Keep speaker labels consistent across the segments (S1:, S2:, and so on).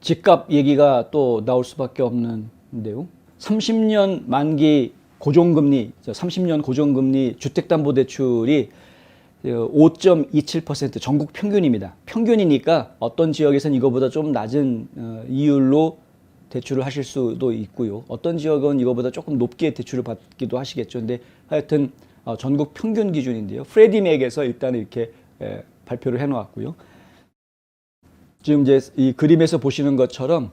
S1: 집값 얘기가 또 나올 수밖에 없는데요. 30년 만기 고정금리, 30년 고정금리 주택담보대출이 5.27% 전국 평균입니다. 평균이니까 어떤 지역에서는 이거보다 좀 낮은 이율로 대출을 하실 수도 있고요. 어떤 지역은 이거보다 조금 높게 대출을 받기도 하시겠죠. 근데 하여튼 전국 평균 기준인데요. 프레디맥에서 일단 이렇게 발표를 해놓았고요. 지금 이제 이 그림에서 보시는 것처럼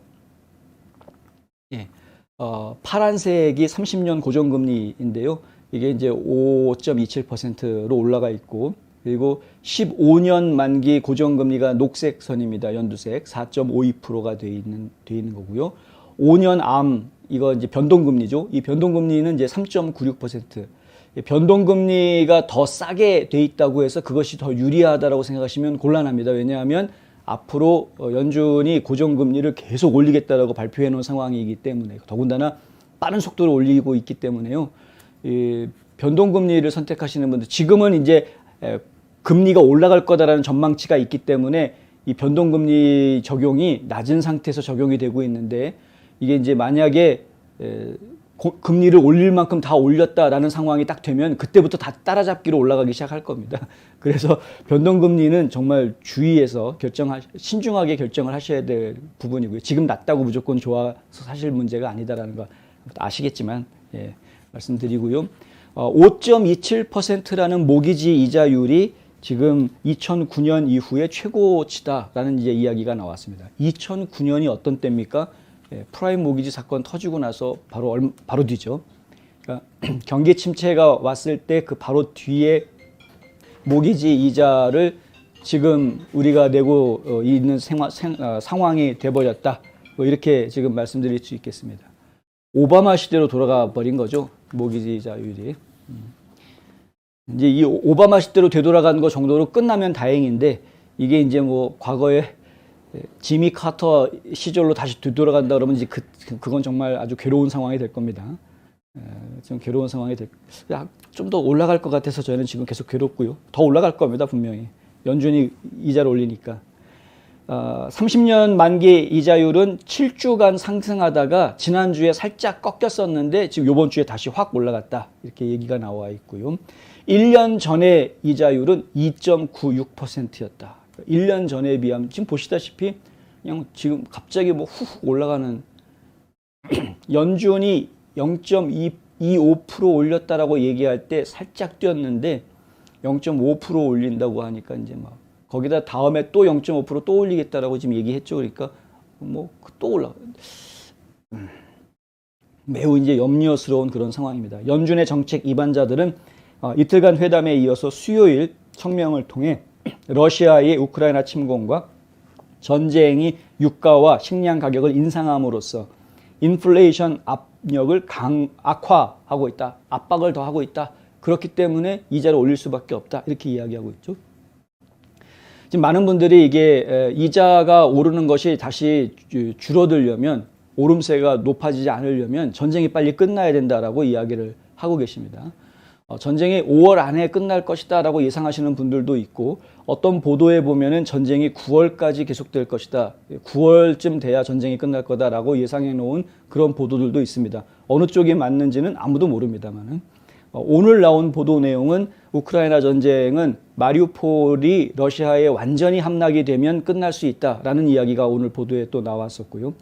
S1: 파란색이 30년 고정금리인데요. 이게 이제 5.27%로 올라가 있고, 그리고 15년 만기 고정금리가 녹색 선입니다. 연두색 4.52%가 돼 있는 거고요. 5년 암 이거 이제 변동금리죠. 이 변동금리는 이제 3.96%. 변동금리가 더 싸게 돼 있다고 해서 그것이 더 유리하다라고 생각하시면 곤란합니다. 왜냐하면 앞으로 연준이 고정금리를 계속 올리겠다라고 발표해 놓은 상황이기 때문에, 더군다나 빠른 속도로 올리고 있기 때문에요. 이 변동금리를 선택하시는 분들, 지금은 이제 금리가 올라갈 거다라는 전망치가 있기 때문에 이 변동금리 적용이 낮은 상태에서 적용이 되고 있는데, 이게 이제 만약에 금리를 올릴 만큼 다 올렸다라는 상황이 딱 되면 그때부터 다 따라잡기로 올라가기 시작할 겁니다. 그래서 변동금리는 정말 주의해서 신중하게 결정을 하셔야 될 부분이고요. 지금 낮다고 무조건 좋아서 사실 문제가 아니다라는 거 아시겠지만 말씀드리고요. 5.27%라는 모기지 이자율이 지금 2009년 이후에 최고치다라는 이제 이야기가 나왔습니다. 2009년이 어떤 때입니까? 프라임 모기지 사건 터지고 나서 바로 뒤죠. 그러니까 경기 침체가 왔을 때 그 바로 뒤에 모기지 이자를 지금 우리가 내고 있는 상황이 돼버렸다. 뭐 이렇게 지금 말씀드릴 수 있겠습니다. 오바마 시대로 돌아가 버린 거죠. 모기지 이자율이. 이제 이 오바마 시대로 되돌아간 거 정도로 끝나면 다행인데, 이게 이제 뭐 과거에 지미 카터 시절로 다시 되돌아간다 그러면 이제 그건 정말 아주 괴로운 상황이 될 겁니다. 좀 괴로운 상황이 좀 더 올라갈 것 같아서 저는 지금 계속 괴롭고요. 더 올라갈 겁니다, 분명히. 연준이 이자를 올리니까. 30년 만기 이자율은 7주간 상승하다가 지난주에 살짝 꺾였었는데 지금 이번 주에 다시 확 올라갔다. 이렇게 얘기가 나와 있고요. 1년 전의 이자율은 2.96%였다. 1년 전에 비하면 지금 보시다시피 그냥 지금 갑자기 뭐 훅 올라가는, 연준이 0.25% 올렸다라고 얘기할 때 살짝 뛰었는데 0.5% 올린다고 하니까 이제 막 거기다 다음에 또 0.5% 또 올리겠다라고 지금 얘기했죠. 그러니까 뭐 또 올라. 매우 이제 염려스러운 그런 상황입니다. 연준의 정책 이반자들은 이틀간 회담에 이어서 수요일 성명을 통해 러시아의 우크라이나 침공과 전쟁이 유가와 식량 가격을 인상함으로써 인플레이션 압력을 악화하고 있다. 압박을 더하고 있다. 그렇기 때문에 이자를 올릴 수밖에 없다. 이렇게 이야기하고 있죠. 지금 많은 분들이 이게 이자가 오르는 것이 다시 줄어들려면, 오름세가 높아지지 않으려면 전쟁이 빨리 끝나야 된다라고 이야기를 하고 계십니다. 전쟁이 5월 안에 끝날 것이다 라고 예상하시는 분들도 있고, 어떤 보도에 보면은 전쟁이 9월까지 계속될 것이다. 9월쯤 돼야 전쟁이 끝날 거다라고 예상해 놓은 그런 보도들도 있습니다. 어느 쪽이 맞는지는 아무도 모릅니다만은. 오늘 나온 보도 내용은 우크라이나 전쟁은 마리우폴이 러시아에 완전히 함락이 되면 끝날 수 있다라는 이야기가 오늘 보도에 또 나왔었고요.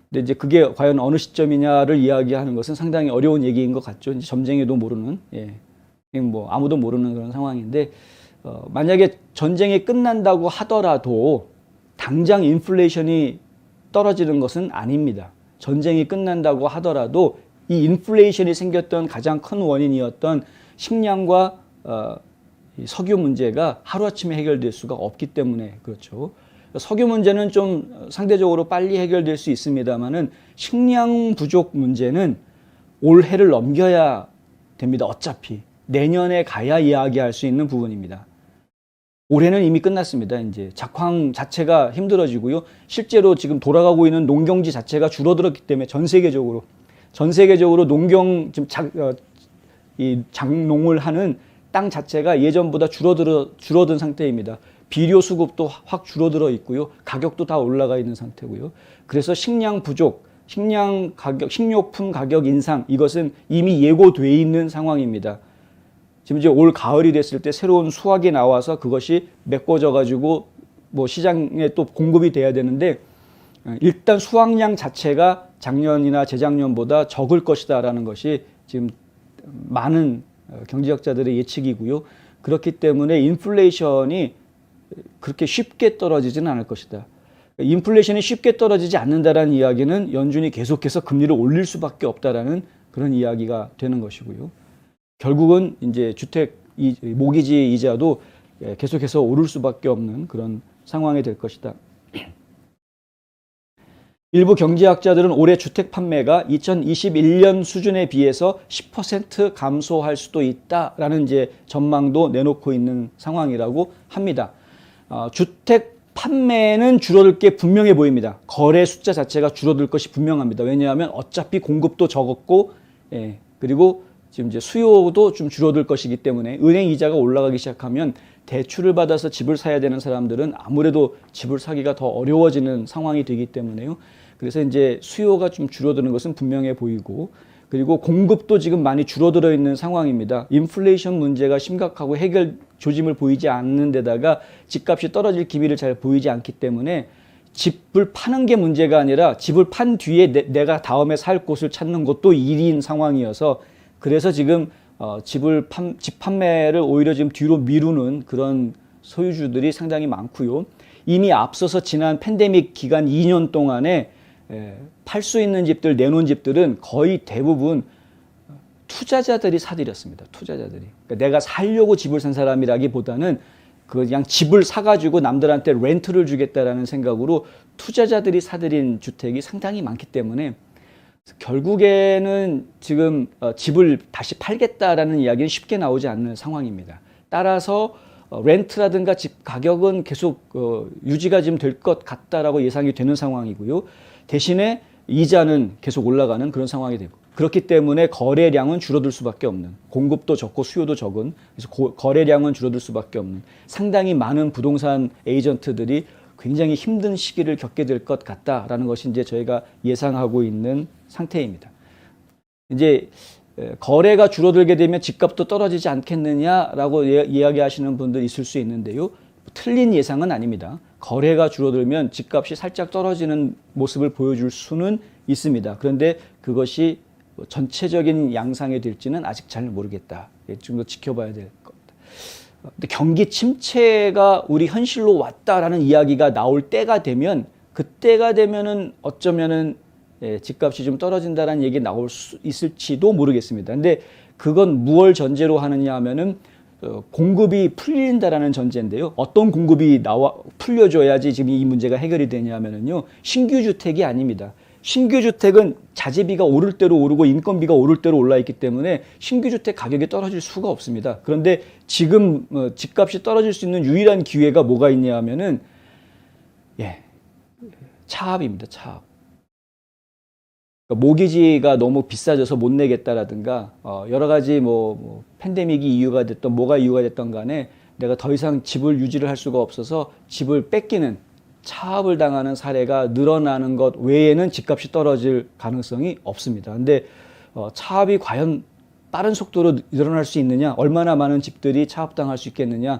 S1: 근데 이제 그게 과연 어느 시점이냐를 이야기하는 것은 상당히 어려운 얘기인 것 같죠. 이제 점쟁이도 모르는, 뭐 아무도 모르는 그런 상황인데, 만약에 전쟁이 끝난다고 하더라도 당장 인플레이션이 떨어지는 것은 아닙니다. 전쟁이 끝난다고 하더라도 이 인플레이션이 생겼던 가장 큰 원인이었던 식량과 석유 문제가 하루아침에 해결될 수가 없기 때문에 그렇죠. 석유 문제는 좀 상대적으로 빨리 해결될 수 있습니다만은 식량 부족 문제는 올해를 넘겨야 됩니다. 어차피 내년에 가야 이야기할 수 있는 부분입니다. 올해는 이미 끝났습니다. 이제 작황 자체가 힘들어지고요. 실제로 지금 돌아가고 있는 농경지 자체가 줄어들었기 때문에 전 세계적으로 농경 지금 장농을 하는 땅 자체가 예전보다 줄어든 상태입니다. 비료 수급도 확 줄어들어 있고요. 가격도 다 올라가 있는 상태고요. 그래서 식량 부족, 식량 가격, 식료품 가격 인상 이것은 이미 예고돼 있는 상황입니다. 지금 이제 올 가을이 됐을 때 새로운 수확이 나와서 그것이 메꿔져 가지고 뭐 시장에 또 공급이 돼야 되는데 일단 수확량 자체가 작년이나 재작년보다 적을 것이다라는 것이 지금 많은 경제학자들의 예측이고요. 그렇기 때문에 인플레이션이 그렇게 쉽게 떨어지지는 않을 것이다. 인플레이션이 쉽게 떨어지지 않는다라는 이야기는 연준이 계속해서 금리를 올릴 수밖에 없다라는 그런 이야기가 되는 것이고요. 결국은 이제 주택 모기지 이자도 계속해서 오를 수밖에 없는 그런 상황이 될 것이다. 일부 경제학자들은 올해 주택 판매가 2021년 수준에 비해서 10% 감소할 수도 있다라는 이제 전망도 내놓고 있는 상황이라고 합니다. 주택 판매는 줄어들 게 분명해 보입니다. 거래 숫자 자체가 줄어들 것이 분명합니다. 왜냐하면 어차피 공급도 적었고, 그리고 지금 이제 수요도 좀 줄어들 것이기 때문에 은행 이자가 올라가기 시작하면 대출을 받아서 집을 사야 되는 사람들은 아무래도 집을 사기가 더 어려워지는 상황이 되기 때문에요. 그래서 이제 수요가 좀 줄어드는 것은 분명해 보이고, 그리고 공급도 지금 많이 줄어들어 있는 상황입니다. 인플레이션 문제가 심각하고 해결 조짐을 보이지 않는 데다가 집값이 떨어질 기미를 잘 보이지 않기 때문에 집을 파는 게 문제가 아니라 집을 판 뒤에 내가 다음에 살 곳을 찾는 것도 일인 상황이어서, 그래서 지금 집 판매를 오히려 지금 뒤로 미루는 그런 소유주들이 상당히 많고요. 이미 앞서서 지난 팬데믹 기간 2년 동안에 팔 수 있는 집들, 내놓은 집들은 거의 대부분 투자자들이 사들였습니다. 투자자들이. 그러니까 내가 살려고 집을 산 사람이라기보다는 그냥 집을 사가지고 남들한테 렌트를 주겠다라는 생각으로 투자자들이 사들인 주택이 상당히 많기 때문에 결국에는 지금 집을 다시 팔겠다라는 이야기는 쉽게 나오지 않는 상황입니다. 따라서 렌트라든가 집 가격은 계속 유지가 지금 될 것 같다라고 예상이 되는 상황이고요. 대신에 이자는 계속 올라가는 그런 상황이 되고, 그렇기 때문에 거래량은 줄어들 수밖에 없는, 공급도 적고 수요도 적은, 그래서 거래량은 줄어들 수밖에 없는, 상당히 많은 부동산 에이전트들이 굉장히 힘든 시기를 겪게 될 것 같다라는 것이 이제 저희가 예상하고 있는 상태입니다. 이제 거래가 줄어들게 되면 집값도 떨어지지 않겠느냐라고 이야기하시는 분들 있을 수 있는데요. 틀린 예상은 아닙니다. 거래가 줄어들면 집값이 살짝 떨어지는 모습을 보여줄 수는 있습니다. 그런데 그것이 전체적인 양상이 될지는 아직 잘 모르겠다. 좀 더 지켜봐야 될 겁니다. 근데 경기 침체가 우리 현실로 왔다라는 이야기가 나올 때가 되면, 그때가 되면은 어쩌면은 집값이 좀 떨어진다라는 얘기 나올 수 있을지도 모르겠습니다. 근데 그건 무엇을 전제로 하느냐 하면은 공급이 풀린다라는 전제인데요. 어떤 공급이 풀려줘야지 지금 이 문제가 해결이 되냐면은요. 신규 주택이 아닙니다. 신규 주택은 자재비가 오를 대로 오르고 인건비가 오를 대로 올라 있기 때문에 신규 주택 가격이 떨어질 수가 없습니다. 그런데 지금 집값이 떨어질 수 있는 유일한 기회가 뭐가 있냐 하면은 차압입니다. 차압. 모기지가 너무 비싸져서 못 내겠다라든가 여러 가지 뭐 팬데믹이 이유가 됐던 뭐가 이유가 됐던 간에 내가 더 이상 집을 유지를 할 수가 없어서 집을 뺏기는, 차압을 당하는 사례가 늘어나는 것 외에는 집값이 떨어질 가능성이 없습니다. 근데 차압이 과연 빠른 속도로 늘어날 수 있느냐, 얼마나 많은 집들이 차압당할 수 있겠느냐,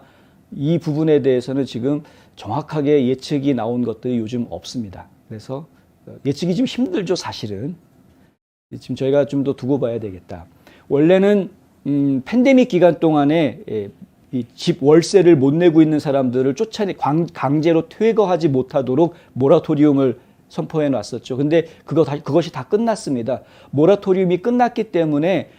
S1: 이 부분에 대해서는 지금 정확하게 예측이 나온 것들이 요즘 없습니다. 그래서 예측이 좀 힘들죠, 사실은. 지금 저희가 좀 더 두고 봐야 되겠다. 원래는 팬데믹 기간 동안에 이 집 월세를 못 내고 있는 사람들을 쫓아내 강제로 퇴거하지 못하도록 모라토리움을 선포해 놨었죠. 근데 그것이 다 끝났습니다. 모라토리움이 끝났기 때문에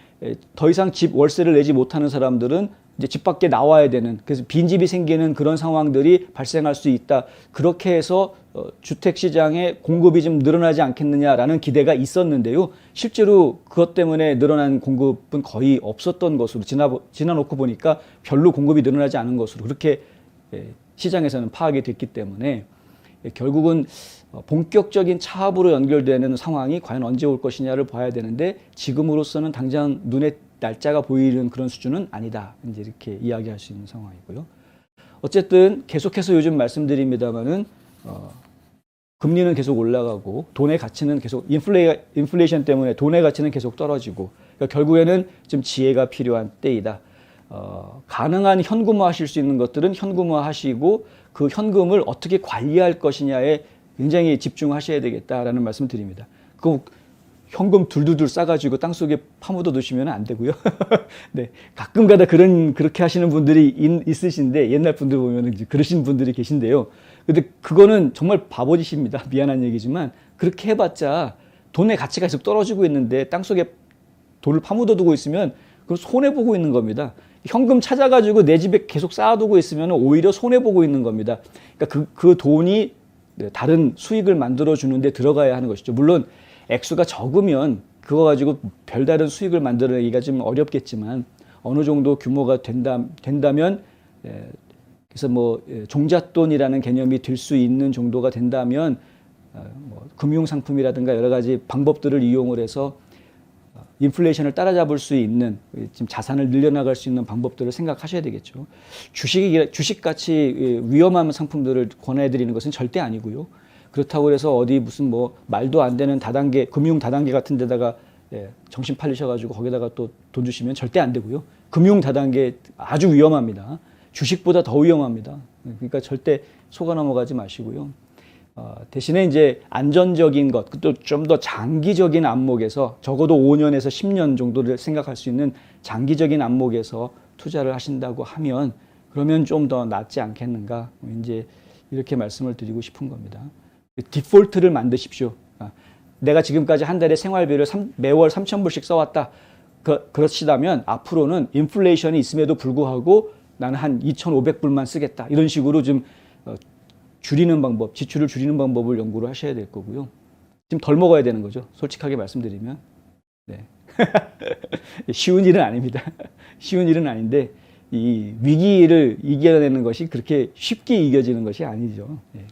S1: 더 이상 집 월세를 내지 못하는 사람들은 이제 집 밖에 나와야 되는, 그래서 빈집이 생기는 그런 상황들이 발생할 수 있다. 그렇게 해서 주택 시장의 공급이 좀 늘어나지 않겠느냐라는 기대가 있었는데요. 실제로 그것 때문에 늘어난 공급은 거의 없었던 것으로 지나놓고 보니까 별로 공급이 늘어나지 않은 것으로 그렇게 시장에서는 파악이 됐기 때문에 결국은 본격적인 차압으로 연결되는 상황이 과연 언제 올 것이냐를 봐야 되는데, 지금으로서는 당장 눈에 날짜가 보이는 그런 수준은 아니다. 이제 이렇게 이야기할 수 있는 상황이고요. 어쨌든 계속해서 요즘 말씀드립니다마는 금리는 계속 올라가고 돈의 가치는 계속 인플레이션 때문에 돈의 가치는 계속 떨어지고 그러니까 결국에는 좀 지혜가 필요한 때이다. 가능한 현금화하실 수 있는 것들은 현금화하시고 그 현금을 어떻게 관리할 것이냐에 굉장히 집중하셔야 되겠다라는 말씀 드립니다. 그 현금 둘둘둘 싸가지고 땅속에 파묻어 두시면 안 되고요. 네, 가끔가다 그렇게 하시는 분들이 있으신데 옛날 분들 보면 그러신 분들이 계신데요. 근데 그거는 정말 바보짓입니다. 미안한 얘기지만 그렇게 해봤자 돈의 가치가 계속 떨어지고 있는데 땅속에 돈을 파묻어 두고 있으면 그걸 손해 보고 있는 겁니다. 현금 찾아가지고 내 집에 계속 쌓아두고 있으면 오히려 손해 보고 있는 겁니다. 그러니까 그 돈이 다른 수익을 만들어 주는데 들어가야 하는 것이죠. 물론 액수가 적으면 그거 가지고 별다른 수익을 만들어내기가 좀 어렵겠지만 어느 정도 규모가 된다면 그래서 종잣돈이라는 개념이 들 수 있는 정도가 된다면 금융상품이라든가 여러 가지 방법들을 이용을 해서 인플레이션을 따라잡을 수 있는 지금 자산을 늘려나갈 수 있는 방법들을 생각하셔야 되겠죠. 주식같이 위험한 상품들을 권해드리는 것은 절대 아니고요. 그렇다고 해서 어디 무슨 말도 안 되는 다단계, 금융 다단계 같은 데다가 정신 팔리셔가지고 거기다가 또 돈 주시면 절대 안 되고요. 금융 다단계 아주 위험합니다. 주식보다 더 위험합니다. 그러니까 절대 속아 넘어가지 마시고요. 대신에 이제 안전적인 것, 또 좀 더 장기적인 안목에서 적어도 5년에서 10년 정도를 생각할 수 있는 장기적인 안목에서 투자를 하신다고 하면 그러면 좀 더 낫지 않겠는가. 이제 이렇게 말씀을 드리고 싶은 겁니다. 디폴트를 만드십시오. 내가 지금까지 한 달에 생활비를 매월 3,000불씩 써왔다. 그러시다면 앞으로는 인플레이션이 있음에도 불구하고 나는 한 2,500불만 쓰겠다. 이런 식으로 좀 줄이는 방법, 지출을 줄이는 방법을 연구를 하셔야 될 거고요. 지금 덜 먹어야 되는 거죠. 솔직하게 말씀드리면. 네. 쉬운 일은 아닙니다. 쉬운 일은 아닌데 이 위기를 이겨내는 것이 그렇게 쉽게 이겨지는 것이 아니죠. 네.